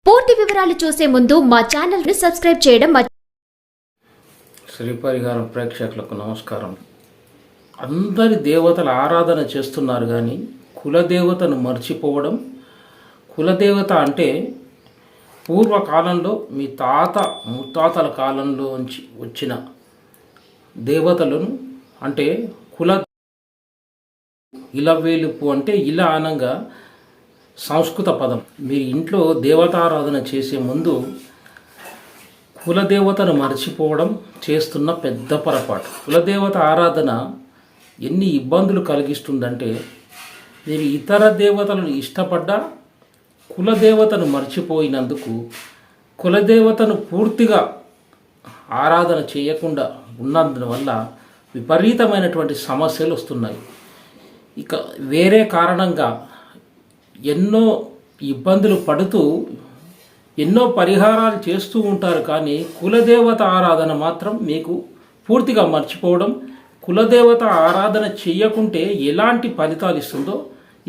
పూర్తి వివరాలు చూసే ముందు మా ఛానల్ ని సబ్స్క్రైబ్ చేయడం శ్రీ పరిహారం ప్రేక్షకులకు నమస్కారం. అందరి దేవతల ఆరాధన చేస్తున్నారు కానీ కులదేవతను మర్చిపోవడం. కులదేవత అంటే పూర్వకాలంలో మీ తాత ముత్తాతల కాలంలో వచ్చిన దేవతలను అంటే కుల ఇలవేలుపు అంటే ఇలా అనంగా సంస్కృత పదం. మీ ఇంట్లో దేవతారాధన చేసే ముందు కులదేవతను మర్చిపోవడం చేస్తున్న పెద్ద పొరపాటు. కులదేవత ఆరాధన ఎన్ని ఇబ్బందులు కలిగిస్తుందంటే మీరు ఇతర దేవతలను ఇష్టపడ్డా కులదేవతను మర్చిపోయినందుకు కులదేవతను పూర్తిగా ఆరాధన చేయకుండా ఉన్నందువల్ల విపరీతమైనటువంటి సమస్యలు వస్తున్నాయి. ఇక వేరే కారణంగా ఎన్నో ఇబ్బందులు పడుతూ ఎన్నో పరిహారాలు చేస్తూ ఉంటారు కానీ కులదేవత ఆరాధన మాత్రం మీకు పూర్తిగా మర్చిపోవడం. కులదేవత ఆరాధన చేయకుంటే ఎలాంటి ఫలితాలు ఇస్తుందో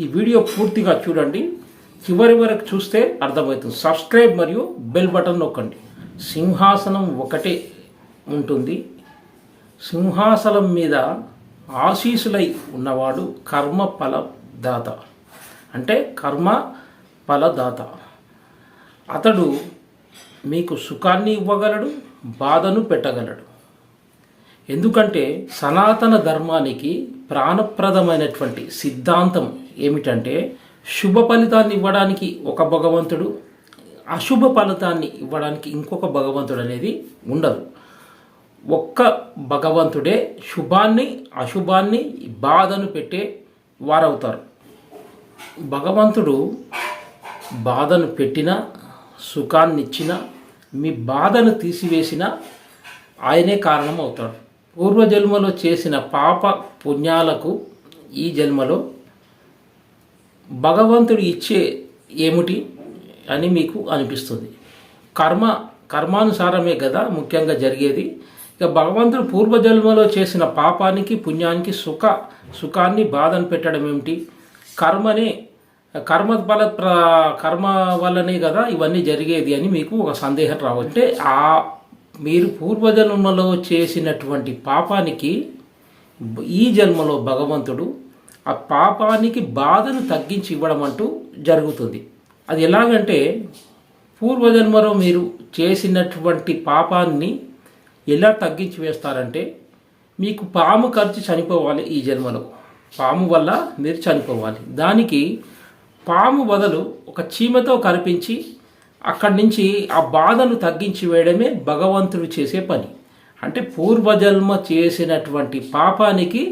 ఈ వీడియో పూర్తిగా చూడండి. చివరి వరకు చూస్తే అర్థమవుతుంది. సబ్స్క్రైబ్ మరియు బెల్ బటన్ నొక్కండి. సింహాసనం ఒకటే ఉంటుంది. సింహాసనం మీద ఆశీసులై ఉన్నవాడు కర్మ ఫలదాత అంటే కర్మ ఫలదాత. అతడు మీకు సుఖాన్ని ఇవ్వగలడు, బాధను పెట్టగలడు. ఎందుకంటే సనాతన ధర్మానికి ప్రాణప్రదమైనటువంటి సిద్ధాంతం ఏమిటంటే శుభ ఫలితాన్ని ఇవ్వడానికి ఒక భగవంతుడు, అశుభ ఫలితాన్ని ఇవ్వడానికి ఇంకొక భగవంతుడు అనేది ఉండదు. ఒక్క భగవంతుడే శుభాన్ని అశుభాన్ని బాధను పెట్టే వారవుతారు. భగవంతుడు బాధను పెట్టినా సుఖాన్ని ఇచ్చినా మీ బాధను తీసివేసినా ఆయనే కారణం అవుతాడు. పూర్వజన్మలో చేసిన పాప పుణ్యాలకు ఈ జన్మలో భగవంతుడు ఇచ్చే ఏమిటి అని మీకు అనిపిస్తుంది. కర్మానుసారమే కదా ముఖ్యంగా జరిగేది. ఇక భగవంతుడు పూర్వజన్మలో చేసిన పాపానికి పుణ్యానికి సుఖాన్ని బాధను పెట్టడం ఏమిటి? కర్మ వల్లనే కదా ఇవన్నీ జరిగేది అని మీకు ఒక సందేహం రావచ్చు. అంటే మీరు పూర్వజన్మలో చేసినటువంటి పాపానికి ఈ జన్మలో భగవంతుడు ఆ పాపానికి బాధను తగ్గించి ఇవ్వడం అంటూ జరుగుతుంది. అది ఎలాగంటే పూర్వజన్మలో మీరు చేసినటువంటి పాపాన్ని ఎలా తగ్గించి వేస్తారంటే మీకు పాము ఖర్చు చనిపోవాలి. ఈ జన్మలో పాము వల్ల మీరు చనిపోవాలి. దానికి పాము బదులు ఒక చీమతో కనిపించి అక్కడి నుంచి ఆ బాధను తగ్గించి వేయడమే భగవంతుడు చేసే పని. అంటే పూర్వజన్మ చేసినటువంటి పాపానికి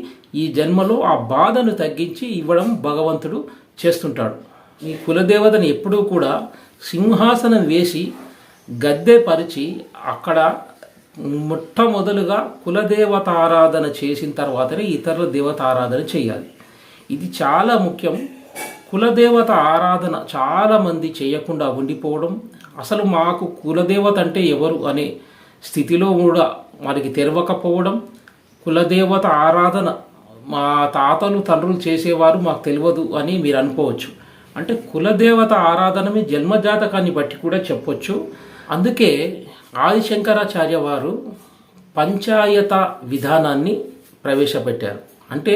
ఈ జన్మలో ఆ బాధను తగ్గించి ఇవ్వడం భగవంతుడు చేస్తుంటాడు. ఈ కులదేవతను ఎప్పుడూ కూడా సింహాసనం వేసి గద్దె పరిచి అక్కడ మొట్టమొదలుగా కులదేవత ఆరాధన చేసిన తర్వాతనే ఇతరుల దేవత ఆరాధన చేయాలి. ఇది చాలా ముఖ్యం. కులదేవత ఆరాధన చాలామంది చేయకుండా ఉండిపోవడం, అసలు మాకు కులదేవత అంటే ఎవరు అనే స్థితిలో కూడా మనకి తెలవకపోవడం, కులదేవత ఆరాధన మా తాతలు తండ్రులు చేసేవారు మాకు తెలియదు అని మీరు అనుకోవచ్చు. అంటే కులదేవత ఆరాధన మీ జన్మజాతకాన్ని బట్టి కూడా చెప్పొచ్చు. అందుకే ఆదిశంకరాచార్య వారు పంచాయత విధానాన్ని ప్రవేశపెట్టారు. అంటే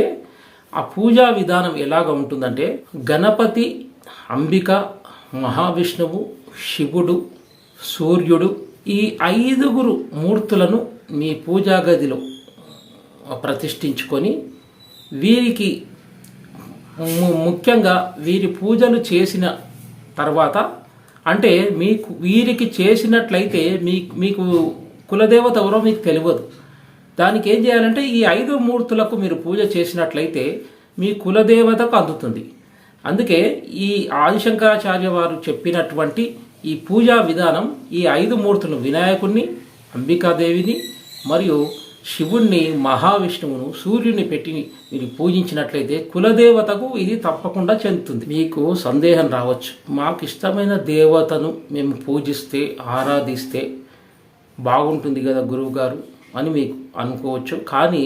ఆ పూజా విధానం ఎలాగ ఉంటుందంటే గణపతి, అంబిక, మహావిష్ణువు, శివుడు, సూర్యుడు ఈ 5 మూర్తులను మీ పూజా గదిలో ప్రతిష్ఠించుకొని వీరికి ముఖ్యంగా వీరి పూజలు చేసిన తర్వాత అంటే వీరికి చేసినట్లయితే మీకు కులదేవత ఎవరో మీకు తెలియదు. దానికి ఏం చేయాలంటే ఈ 5 మూర్తులకు మీరు పూజ చేసినట్లయితే మీ కులదేవతకు అందుతుంది. అందుకే ఈ ఆదిశంకరాచార్య వారు చెప్పినటువంటి ఈ పూజా విధానం ఈ 5 మూర్తులు వినాయకుడిని, అంబికాదేవిని మరియు శివుణ్ణి, మహావిష్ణువును, సూర్యుని పెట్టి మీరు పూజించినట్లయితే కులదేవతకు ఇది తప్పకుండా చెందుతుంది. మీకు సందేహం రావచ్చు, మాకు ఇష్టమైన దేవతను మేము పూజిస్తే ఆరాధిస్తే బాగుంటుంది కదా గురువుగారు అని మీకు అనుకోవచ్చు. కానీ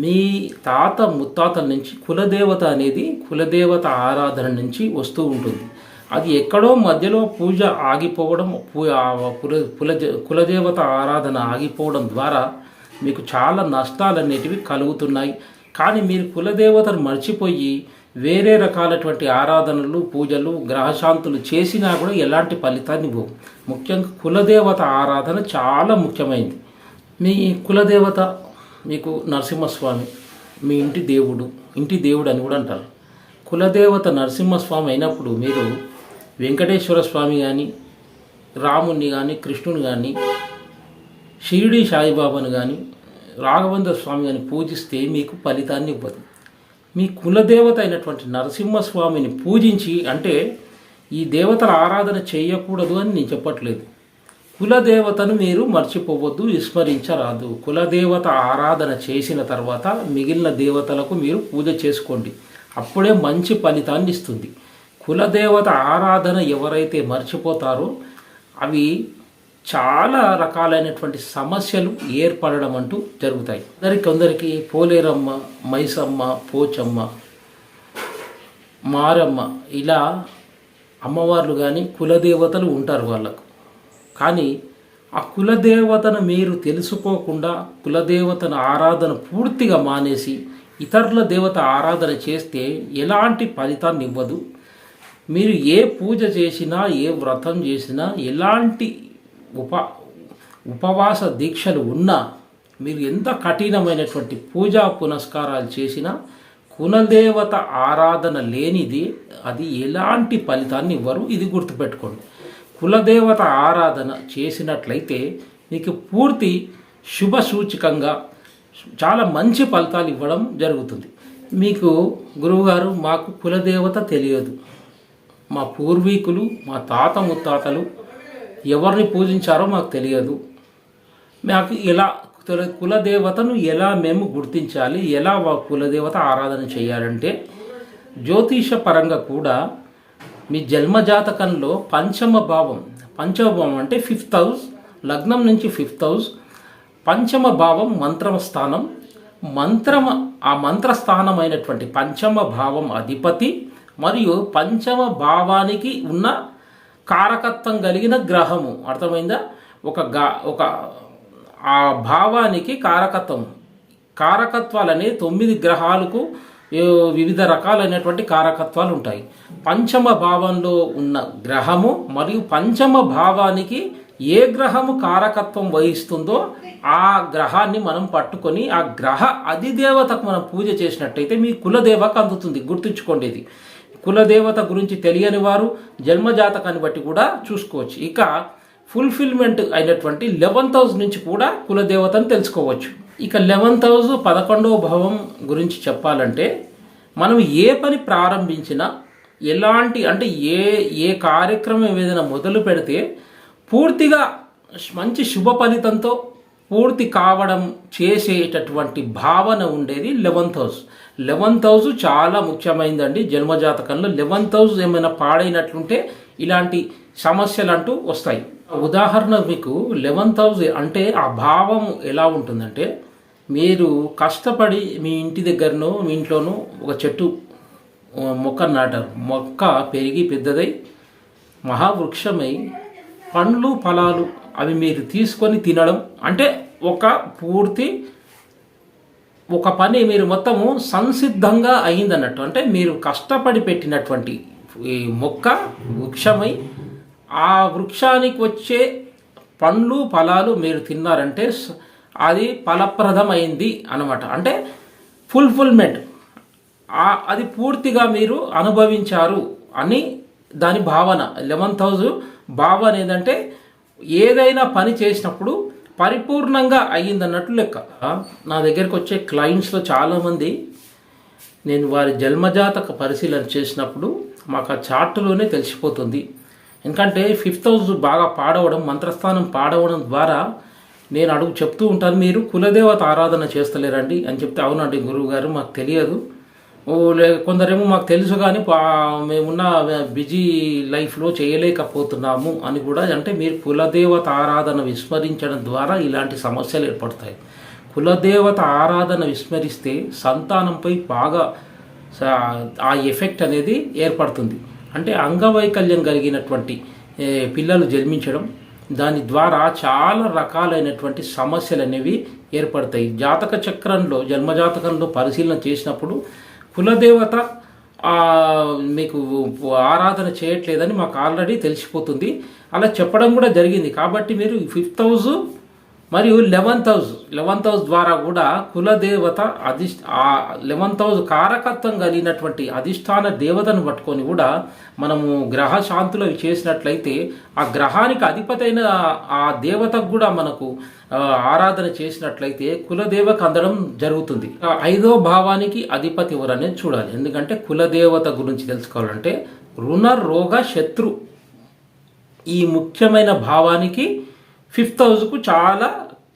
మీ తాత ముత్తాతల నుంచి కులదేవత అనేది కులదేవత ఆరాధన నుంచి వస్తూ ఉంటుంది. అది ఎక్కడో మధ్యలో పూజ ఆగిపోవడం, కులదేవత ఆరాధన ఆగిపోవడం ద్వారా మీకు చాలా నష్టాలు అనేటివి కలుగుతున్నాయి. కానీ మీరు కులదేవతను మర్చిపోయి వేరే రకాలటువంటి ఆరాధనలు, పూజలు, గ్రహశాంతులు చేసినా కూడా ఎలాంటి ఫలితాన్ని ఇవ్వవు. ముఖ్యంగా కులదేవత ఆరాధన చాలా ముఖ్యమైనది. మీ కులదేవత మీకు నరసింహస్వామి, మీ ఇంటి దేవుడు అని కూడా అంటారు. కులదేవత నరసింహస్వామి అయినప్పుడు మీరు వెంకటేశ్వర స్వామి కానీ, రాముని కానీ, కృష్ణుని కానీ, షిరిడి సాయిబాబాను కానీ, రాఘవేంద్ర స్వామి కానీ పూజిస్తే మీకు ఫలితాన్ని ఇవ్వదు. మీ కులదేవత అయినటువంటి నరసింహస్వామిని పూజించి, అంటే ఈ దేవతల ఆరాధన చేయకూడదు అని నేను చెప్పట్లేదు, కులదేవతను మీరు మర్చిపోవద్దు, విస్మరించరాదు. కులదేవత ఆరాధన చేసిన తర్వాత మిగిలిన దేవతలకు మీరు పూజ చేసుకోండి, అప్పుడే మంచి ఫలితాన్ని ఇస్తుంది. కులదేవత ఆరాధన ఎవరైతే మర్చిపోతారో అవి చాలా రకాలైనటువంటి సమస్యలు ఏర్పడడం అంటూ జరుగుతాయి. కొందరికి పోలేరమ్మ, మైసమ్మ, పోచమ్మ, మారమ్మ ఇలా అమ్మవార్లు కానీ కులదేవతలు ఉంటారు వాళ్ళకు. కానీ ఆ కులదేవతను మీరు తెలుసుకోకుండా కులదేవతను ఆరాధన పూర్తిగా మానేసి ఇతరుల దేవత ఆరాధన చేస్తే ఎలాంటి ఫలితాన్ని ఇవ్వదు. మీరు ఏ పూజ చేసినా, ఏ వ్రతం చేసినా, ఎలాంటి ఉపవాస దీక్షలు ఉన్నా, మీరు ఎంత కఠినమైనటువంటి పూజా పునస్కారాలు చేసినా కులదేవత ఆరాధన లేనిది అది ఎలాంటి ఫలితాన్ని ఇవ్వరు. ఇది గుర్తుపెట్టుకోండి. కులదేవత ఆరాధన చేసినట్లయితే మీకు పూర్తి శుభ సూచకంగా చాలా మంచి ఫలితాలు ఇవ్వడం జరుగుతుంది. మీకు గురువుగారు, మాకు కులదేవత తెలియదు, మా పూర్వీకులు, మా తాత ముత్తాతలు ఎవరిని పూజించారో మాకు తెలియదు, మాకు ఎలా కులదేవతను ఎలా మేము గుర్తించాలి, ఎలా కులదేవత ఆరాధన చేయాలంటే, జ్యోతిష పరంగా కూడా మీ జన్మజాతకంలో పంచమ భావం అంటే 5th హౌస్, లగ్నం నుంచి 5th హౌస్, పంచమ భావం మంత్రమ స్థానం. ఆ మంత్రస్థానం అయినటువంటి పంచమ భావం అధిపతి మరియు పంచమ భావానికి ఉన్న కారకత్వం కలిగిన గ్రహము. అర్థమైందా? ఒక ఆ భావానికి కారకత్వాలనే 9 గ్రహాలకు వివిధ రకాలైనటువంటి కారకత్వాలు ఉంటాయి. పంచమ భావంలో ఉన్న గ్రహము మరియు పంచమ భావానికి ఏ గ్రహము కారకత్వం వహిస్తుందో ఆ గ్రహాన్ని మనం పట్టుకొని ఆ గ్రహ అధిదేవతకు మనం పూజ చేసినట్టయితే మీ కులదేవకు అందుతుంది. గుర్తుంచుకోండి, ఇది కులదేవత గురించి తెలియని వారు జన్మజాతకాన్ని బట్టి కూడా చూసుకోవచ్చు. ఇక ఫుల్ఫిల్మెంట్ అయినటువంటి 11th హౌస్ నుంచి కూడా కులదేవతను తెలుసుకోవచ్చు. ఇక 11th హౌస్ 11వ భావం గురించి చెప్పాలంటే, మనం ఏ పని ప్రారంభించినా, ఎలాంటి అంటే ఏ కార్యక్రమం ఏదైనా మొదలు పెడితే పూర్తిగా మంచి శుభ ఫలితంతో పూర్తి కావడం చేసేటటువంటి భావన ఉండేది 11th హౌస్. 11th హౌస్ చాలా ముఖ్యమైనదండి జన్మజాతకంలో. 11th హౌస్ ఏమైనా పాడైనట్లుంటే ఇలాంటి సమస్యలు అంటూ వస్తాయి. ఉదాహరణ మీకు 11th హౌస్ అంటే ఆ భావం ఎలా ఉంటుందంటే, మీరు కష్టపడి మీ ఇంటి దగ్గరనో మీ ఇంట్లోనో ఒక చెట్టు మొక్క నాటారు. మొక్క పెరిగి పెద్దదై మహావృక్షమై పండ్లు ఫలాలు అవి మీరు తీసుకొని తినడం అంటే ఒక పని మీరు మొత్తము సంసిద్ధంగా అయిందన్నట్టు. అంటే మీరు కష్టపడి పెట్టినటువంటి ఈ మొక్క వృక్షమై ఆ వృక్షానికి వచ్చే పండ్లు ఫలాలు మీరు తిన్నారంటే అది ఫలప్రదమైంది అన్నమాట. అంటే ఫుల్ఫిల్మెంట్ అది పూర్తిగా మీరు అనుభవించారు అని దాని భావన. 11th హౌస్ భావన ఏంటంటే ఏదైనా పని చేసినప్పుడు పరిపూర్ణంగా అయ్యిందన్నట్లు లెక్క. నా దగ్గరికి వచ్చే క్లయింట్స్లో చాలామంది నేను వారి జన్మజాతక పరిశీలన చేసినప్పుడు మాకు ఆ చార్టులోనే తెలిసిపోతుంది. ఎందుకంటే 5th హౌస్ బాగా పాడవడం, మంత్రస్థానం పాడవడం ద్వారా నేను చెప్తూ ఉంటాను, మీరు కులదేవత ఆరాధన చేస్తలేరండి అని చెప్తే, అవునండి గురువు గారు మాకు తెలియదు, కొందరేమో మాకు తెలుసు కానీ మేమున్న బిజీ లైఫ్లో చేయలేకపోతున్నాము అని కూడా. అంటే మీరు కులదేవత ఆరాధన విస్మరించడం ద్వారా ఇలాంటి సమస్యలు ఏర్పడతాయి. కులదేవత ఆరాధన విస్మరిస్తే సంతానంపై బాగా ఆ ఎఫెక్ట్ అనేది ఏర్పడుతుంది. అంటే అంగవైకల్యం కలిగినటువంటి పిల్లలు జన్మించడం, దాని ద్వారా చాలా రకాలైనటువంటి సమస్యలు అనేవి ఏర్పడతాయి. జాతక చక్రంలో జన్మజాతకంలో పరిశీలన చేసినప్పుడు కులదేవత మీకు ఆరాధన చేయట్లేదని మాకు ఆల్రెడీ తెలిసిపోతుంది. అలా చెప్పడం కూడా జరిగింది. కాబట్టి మీరు 5th హౌస్ మరియు 11th హౌస్ ద్వారా కూడా కులదేవత 11th హౌస్ కారకత్వం కలిగినటువంటి అధిష్టాన దేవతను పట్టుకొని కూడా మనము గ్రహ శాంతులు చేసినట్లయితే ఆ గ్రహానికి అధిపతి అయిన ఆ దేవతకు కూడా మనకు ఆరాధన చేసినట్లయితే కులదేవకు అందడం జరుగుతుంది. 5వ భావానికి అధిపతి ఎవరనేది చూడాలి. ఎందుకంటే కులదేవత గురించి తెలుసుకోవాలంటే రుణ రోగ శత్రు ఈ ముఖ్యమైన భావానికి 5th హౌస్కు చాలా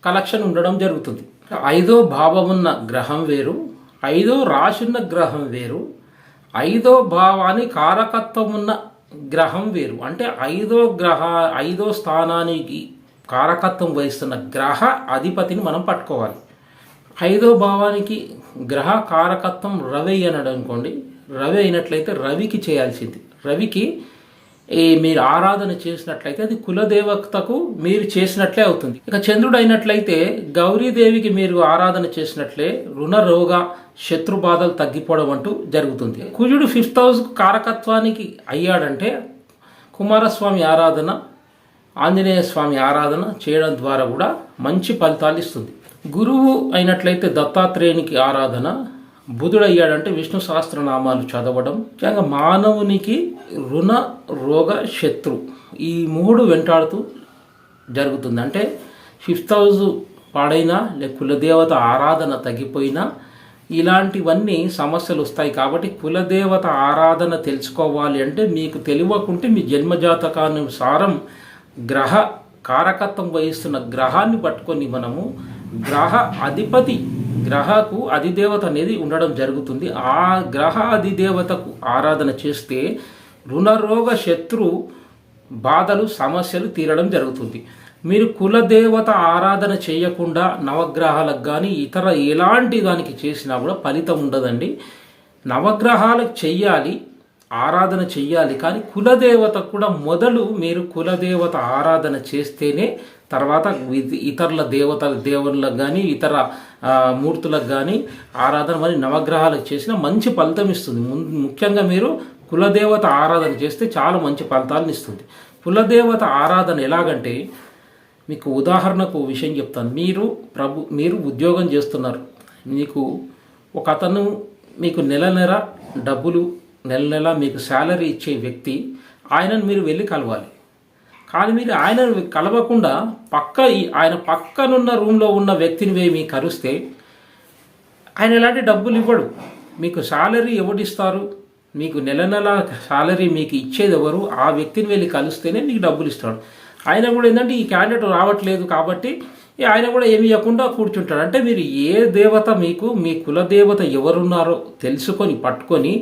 కలెక్షన్ ఉండడం జరుగుతుంది. 5వ భావం ఉన్న గ్రహం వేరు, 5వ రాశి ఉన్న గ్రహం వేరు, 5వ భావానికి కారకత్వం ఉన్న గ్రహం వేరు. అంటే 5వ స్థానానికి కారకత్వం వహిస్తున్న గ్రహ అధిపతిని మనం పట్టుకోవాలి. 5వ భావానికి గ్రహ కారకత్వం రవి అన్నాడు అనుకోండి, రవి అయినట్లయితే రవికి చేయాల్సింది, రవికి మీరు ఆరాధన చేసినట్లయితే అది కులదేవతకు మీరు చేసినట్లే అవుతుంది. ఇక చంద్రుడు అయినట్లయితే గౌరీదేవికి మీరు ఆరాధన చేసినట్లే రుణ రోగ శత్రు బాధలు తగ్గిపోవడం అంటూ జరుగుతుంది. కుజుడు 5th హౌస్ కారకత్వానికి అయ్యాడంటే కుమారస్వామి ఆరాధన, ఆంజనేయ స్వామి ఆరాధన చేయడం ద్వారా కూడా మంచి ఫలితాలు ఇస్తుంది. గురువు అయినట్లయితే దత్తాత్రేయునికి ఆరాధన, బుధుడు అయ్యాడంటే విష్ణు సహస్రనామాలు చదవడం, ముఖ్యంగా మానవునికి రుణ రోగ శత్రు ఈ 3 వెంటాడుతూ జరుగుతుంది. అంటే 5th హౌస్ పాడైనా కులదేవత ఆరాధన తగ్గిపోయినా ఇలాంటివన్నీ సమస్యలు వస్తాయి. కాబట్టి కులదేవత ఆరాధన తెలుసుకోవాలి అంటే మీకు తెలియకుంటే మీ జన్మజాతకానుసారం గ్రహ కారకత్వం వహిస్తున్న గ్రహాన్ని పట్టుకొని మనము గ్రహ అధిపతి గ్రహకు అధిదేవత అనేది ఉండడం జరుగుతుంది. ఆ గ్రహ అధిదేవతకు ఆరాధన చేస్తే రుణరోగ శత్రు బాధలు సమస్యలు తీరడం జరుగుతుంది. మీరు కులదేవత ఆరాధన చేయకుండా నవగ్రహాలకు కానీ ఇతర ఎలాంటి దానికి చేసినా కూడా ఫలితం ఉండదండి. నవగ్రహాలకు చెయ్యాలి, ఆరాధన చెయ్యాలి, కానీ కులదేవతకు కూడా మొదలు మీరు కులదేవత ఆరాధన చేస్తేనే తర్వాత ఇతరుల దేవుళ్ళకు కానీ ఇతర మూర్తులకు కానీ ఆరాధన మరి నవగ్రహాలకు చేసిన మంచి ఫలితం ఇస్తుంది. ముఖ్యంగా మీరు కులదేవత ఆరాధన చేస్తే చాలా మంచి ఫలితాలను ఇస్తుంది. కులదేవత ఆరాధన ఎలాగంటే మీకు ఉదాహరణకు విషయం చెప్తాను. మీరు ఉద్యోగం చేస్తున్నారు, మీకు ఒక అతను మీకు నెల డబ్బులు నెల మీకు శాలరీ ఇచ్చే వ్యక్తి, ఆయనను మీరు వెళ్ళి కలవాలి. కానీ మీరు ఆయనను కలవకుండా ఆయన పక్కనున్న రూమ్లో ఉన్న వ్యక్తిని మీకు కలుస్తే ఆయన ఎలాంటి డబ్బులు ఇవ్వడు. మీకు శాలరీ ఎవరిస్తారు, మీకు నెల శాలరీ మీకు ఇచ్చేది ఎవరు, ఆ వ్యక్తిని వెళ్ళి కలిస్తేనే మీకు డబ్బులు ఇస్తాడు. ఆయన కూడా ఏంటంటే ఈ క్యాండిడేట్ రావట్లేదు కాబట్టి ఆయన కూడా ఏమి ఇవ్వకుండా కూర్చుంటాడు. అంటే మీరు ఏ దేవత మీకు మీ కులదేవత ఎవరున్నారో తెలుసుకొని పట్టుకొని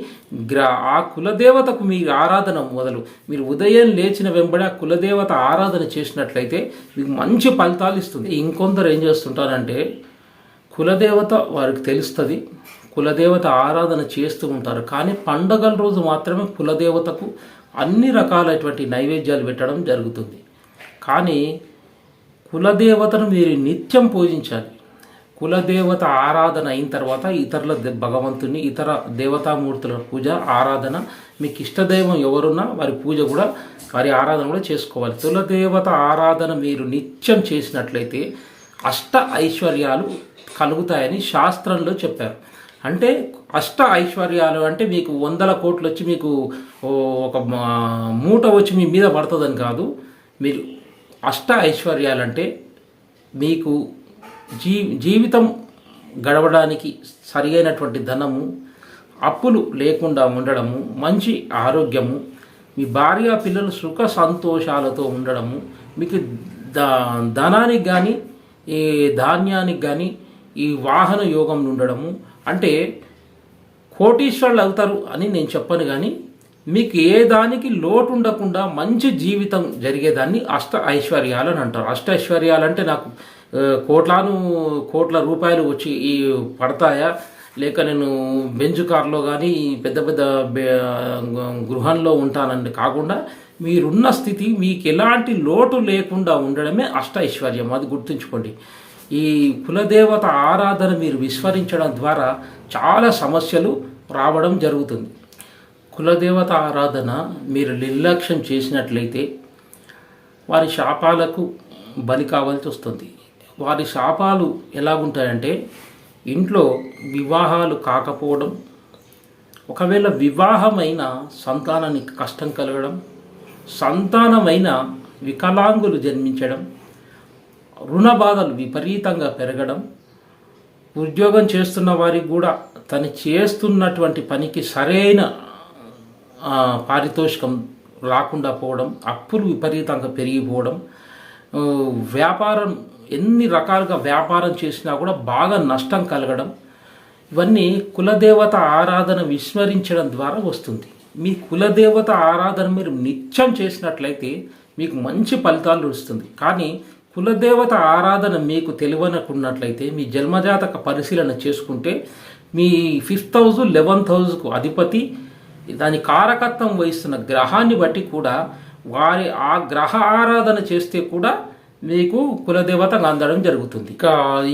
ఆ కులదేవతకు మీ ఆరాధన మొదలు మీరు ఉదయం లేచిన వెంబడి ఆ కులదేవత ఆరాధన చేసినట్లయితే మీకు మంచి ఫలితాలు ఇస్తుంది. ఇంకొందరు ఏం చేస్తుంటారంటే కులదేవత వారికి తెలుస్తుంది, కులదేవత ఆరాధన చేస్తూ ఉంటారు, కానీ పండగల రోజు మాత్రమే కులదేవతకు అన్ని రకాలైనటువంటి నైవేద్యాలు పెట్టడం జరుగుతుంది. కానీ కులదేవతను మీరు నిత్యం పూజించాలి. కులదేవత ఆరాధన అయిన తర్వాత ఇతరుల భగవంతుని ఇతర దేవతామూర్తుల పూజ ఆరాధన, మీకు ఇష్టదైవం ఎవరున్నా వారి పూజ కూడా వారి ఆరాధన కూడా చేసుకోవాలి. కులదేవత ఆరాధన మీరు నిత్యం చేసినట్లయితే అష్ట ఐశ్వర్యాలు కలుగుతాయని శాస్త్రంలో చెప్పారు. అంటే అష్ట ఐశ్వర్యాలు అంటే మీకు 100 కోట్లు వచ్చి మీకు ఒక మూట వచ్చి మీ మీద పడుతుందని కాదు. మీరు అష్ట ఐశ్వర్యాలంటే మీకు జీవితం గడవడానికి సరియైనటువంటి ధనము, అప్పులు లేకుండా ఉండడము, మంచి ఆరోగ్యము, మీ భార్య పిల్లలు సుఖ సంతోషాలతో ఉండడము, మీకు ధనానికి కానీ ఈ ధాన్యానికి కానీ ఈ వాహన యోగం ఉండడము, అంటే కోటీశ్వరులు అవుతారు అని నేను చెప్పను, కానీ మీకు ఏ దానికి లోటు ఉండకుండా మంచి జీవితం జరిగేదాన్ని అష్ట ఐశ్వర్యాలు అని అంటారు. అష్ట ఐశ్వర్యాలు అంటే నాకు కోట్ల రూపాయలు వచ్చి పడతాయా లేక నేను బెంచ్ కార్లో కానీ పెద్ద పెద్ద గృహంలో ఉంటానని కాకుండా మీరున్న స్థితి మీకు ఎలాంటి లోటు లేకుండా ఉండడమే అష్టైశ్వర్యం. అది గుర్తుంచుకోండి. ఈ కులదేవత ఆరాధన మీరు విస్మరించడం ద్వారా చాలా సమస్యలు రావడం జరుగుతుంది. కులదేవత ఆరాధన మీరు నిర్లక్ష్యం చేసినట్లయితే వారి శాపాలకు బలి కావాల్సి వస్తుంది. వారి శాపాలు ఎలాగుంటాయంటే ఇంట్లో వివాహాలు కాకపోవడం, ఒకవేళ వివాహమైన సంతానానికి కష్టం కలగడం, సంతానమైన వికలాంగులు జన్మించడం, రుణ బాధలు విపరీతంగా పెరగడం, ఉద్యోగం చేస్తున్న వారికి కూడా తను చేస్తున్నటువంటి పనికి సరైన పారితోషికం రాకుండా పోవడం, అప్పులు విపరీతంగా పెరిగిపోవడం, వ్యాపారం ఎన్ని రకాలుగా వ్యాపారం చేసినా కూడా బాగా నష్టం కలగడం, ఇవన్నీ కులదేవత ఆరాధన విస్మరించడం ద్వారా వస్తుంది. మీ కులదేవత ఆరాధన మీరు నిత్యం చేసినట్లయితే మీకు మంచి ఫలితాలు వస్తుంది. కానీ కులదేవత ఆరాధన మీకు తెలియనకున్నట్లయితే మీ జన్మజాతక పరిశీలన చేసుకుంటే మీ 5th హౌస్ 11th హౌస్కు అధిపతి, దాని కారకత్వం వహిస్తున్న గ్రహాన్ని బట్టి కూడా వారి ఆ గ్రహ ఆరాధన చేస్తే కూడా మీకు కులదేవత అందడం జరుగుతుంది. ఇక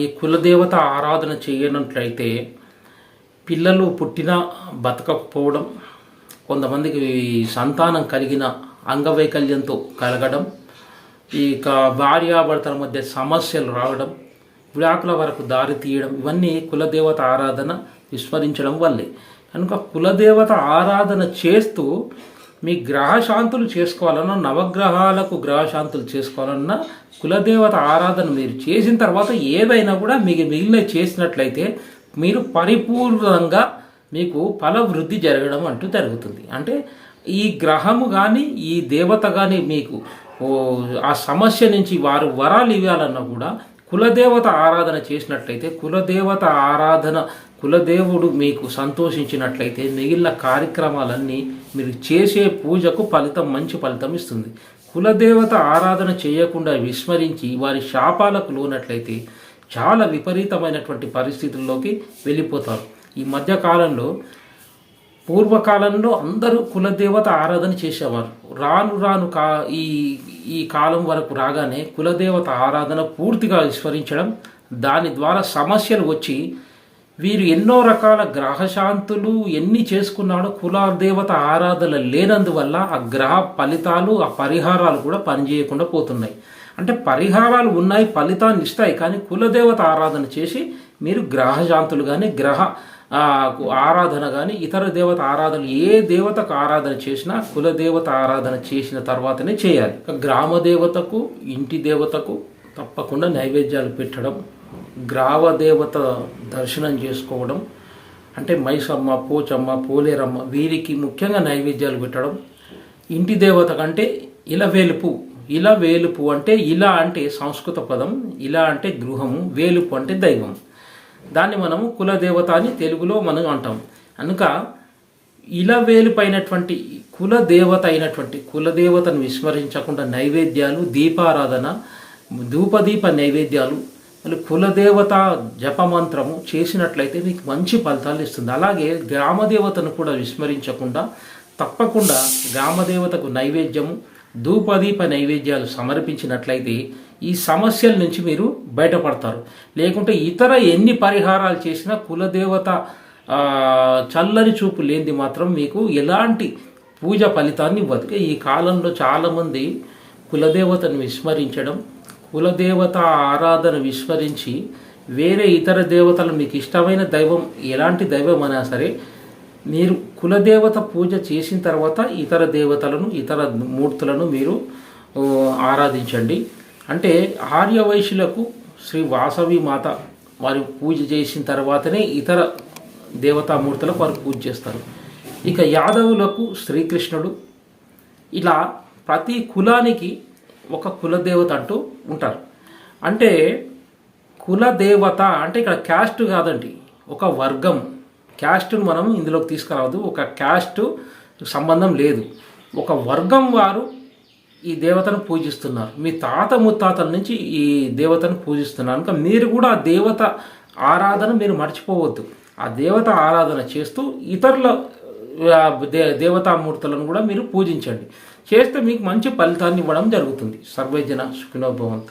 ఈ కులదేవత ఆరాధన చేయనట్లయితే పిల్లలు పుట్టినా బతకకపోవడం, కొంతమందికి సంతానం కలిగిన అంగవైకల్యంతో కలగడం, ఇక భార్యాభర్తల మధ్య సమస్యలు రావడం, విడాకుల వరకు దారి తీయడం, ఇవన్నీ కులదేవత ఆరాధన విస్మరించడం వల్లే. కనుక కులదేవత ఆరాధన చేస్తూ మీ గ్రహశాంతులు చేసుకోవాలన్నా, నవగ్రహాలకు గ్రహశాంతులు చేసుకోవాలన్నా కులదేవత ఆరాధన మీరు చేసిన తర్వాత ఏదైనా కూడా మీకు మిగిలిన చేసినట్లయితే మీరు పరిపూర్ణంగా మీకు ఫలవృద్ధి జరగడం అంటూ జరుగుతుంది. అంటే ఈ గ్రహము కానీ ఈ దేవత కానీ మీకు ఆ సమస్య నుంచి వారు వరాలు ఇవ్వాలన్నా కూడా కులదేవత ఆరాధన చేసినట్లయితే, కులదేవత ఆరాధన కులదేవుడు మీకు సంతోషించినట్లయితే మిగిలిన కార్యక్రమాలన్నీ మీరు చేసే పూజకు మంచి ఫలితం ఇస్తుంది. కులదేవత ఆరాధన చేయకుండా విస్మరించి వారి శాపాలకు లోనట్లయితే చాలా విపరీతమైనటువంటి పరిస్థితుల్లోకి వెళ్ళిపోతారు. ఈ మధ్యకాలంలో పూర్వకాలంలో అందరూ కులదేవత ఆరాధన చేసేవారు. రాను రాను ఈ కాలం వరకు రాగానే కులదేవత ఆరాధన పూర్తిగా విస్మరించడం, దాని ద్వారా సమస్యలు వచ్చి వీరు ఎన్నో రకాల గ్రహశాంతులు ఎన్ని చేసుకున్నాడో కులదేవత ఆరాధన లేనందువల్ల ఆ గ్రహ ఫలితాలు ఆ పరిహారాలు కూడా పనిచేయకుండా పోతున్నాయి. అంటే పరిహారాలు ఉన్నాయి, ఫలితాన్ని ఇస్తాయి, కానీ కులదేవత ఆరాధన చేసి మీరు గ్రహశాంతులు కానీ గ్రహ ఆరాధన కానీ ఇతర దేవత ఆరాధన ఏ దేవతకు ఆరాధన చేసినా కులదేవత ఆరాధన చేసిన తర్వాతనే చేయాలి. గ్రామ దేవతకు ఇంటి దేవతకు తప్పకుండా నైవేద్యాలు పెట్టడం, గ్రామ దేవత దర్శనం చేసుకోవడం, అంటే మైసమ్మ, పోచమ్మ, పోలేరమ్మ వీరికి ముఖ్యంగా నైవేద్యాలు పెట్టడం. ఇంటి దేవత కంటే ఇలవేలుపు, ఇలవేలుపు అంటే ఇలా అంటే సంస్కృత పదం, ఇలా అంటే గృహము, వేలుపు అంటే దైవం. దాన్ని మనము కులదేవత అని తెలుగులో మనం అంటాం. కనుక ఇలవేలుపైనటువంటి కులదేవత అయినటువంటి కులదేవతను విస్మరించకుండా నైవేద్యాలు, దీపారాధన, ధూపదీప నైవేద్యాలు, మళ్ళీ కులదేవత జపమంత్రము చేసినట్లయితే మీకు మంచి ఫలితాలు ఇస్తుంది. అలాగే గ్రామదేవతను కూడా విస్మరించకుండా తప్పకుండా గ్రామదేవతకు నైవేద్యము, ధూపదీప నైవేద్యాలు సమర్పించినట్లయితే ఈ సమస్యల నుంచి మీరు బయటపడతారు. లేకుంటే ఇతర ఎన్ని పరిహారాలు చేసినా కులదేవత చల్లని చూపు లేనిది మాత్రం మీకు ఎలాంటి పూజ ఫలితాన్ని ఇవ్వదు. ఈ కాలంలో చాలామంది కులదేవతను విస్మరించడం, కులదేవత ఆరాధన విస్మరించి వేరే ఇతర దేవతలు మీకు ఇష్టమైన దైవం ఎలాంటి దైవం అయినా సరే మీరు కులదేవత పూజ చేసిన తర్వాత ఇతర దేవతలను ఇతర మూర్తులను మీరు ఆరాధించండి. అంటే ఆర్యవైశ్యులకు శ్రీ వాసవి మాత వారు పూజ చేసిన తర్వాతనే ఇతర దేవతామూర్తులకు వారు పూజ చేస్తారు. ఇక యాదవులకు శ్రీకృష్ణుడు, ఇలా ప్రతి కులానికి ఒక కులదేవత అంటూ ఉంటారు. అంటే కులదేవత అంటే ఇక్కడ క్యాస్ట్ కాదండి, ఒక వర్గం. క్యాస్ట్ను మనం ఇందులోకి తీసుకురావద్దు, ఒక క్యాస్ట్ సంబంధం లేదు. ఒక వర్గం వారు ఈ దేవతను పూజిస్తున్నారు. మీ తాత ముత్తాతల నుంచి ఈ దేవతను పూజిస్తున్నారు కనుక మీరు కూడా ఆ దేవత ఆరాధన మీరు మర్చిపోవద్దు. ఆ దేవత ఆరాధన చేస్తూ ఇతరుల దేవతామూర్తులను కూడా మీరు పూజించండి. చేస్తే మీకు మంచి ఫలితాన్ని ఇవ్వడం జరుగుతుంది. సర్వేజన సుఖినో భవంతు.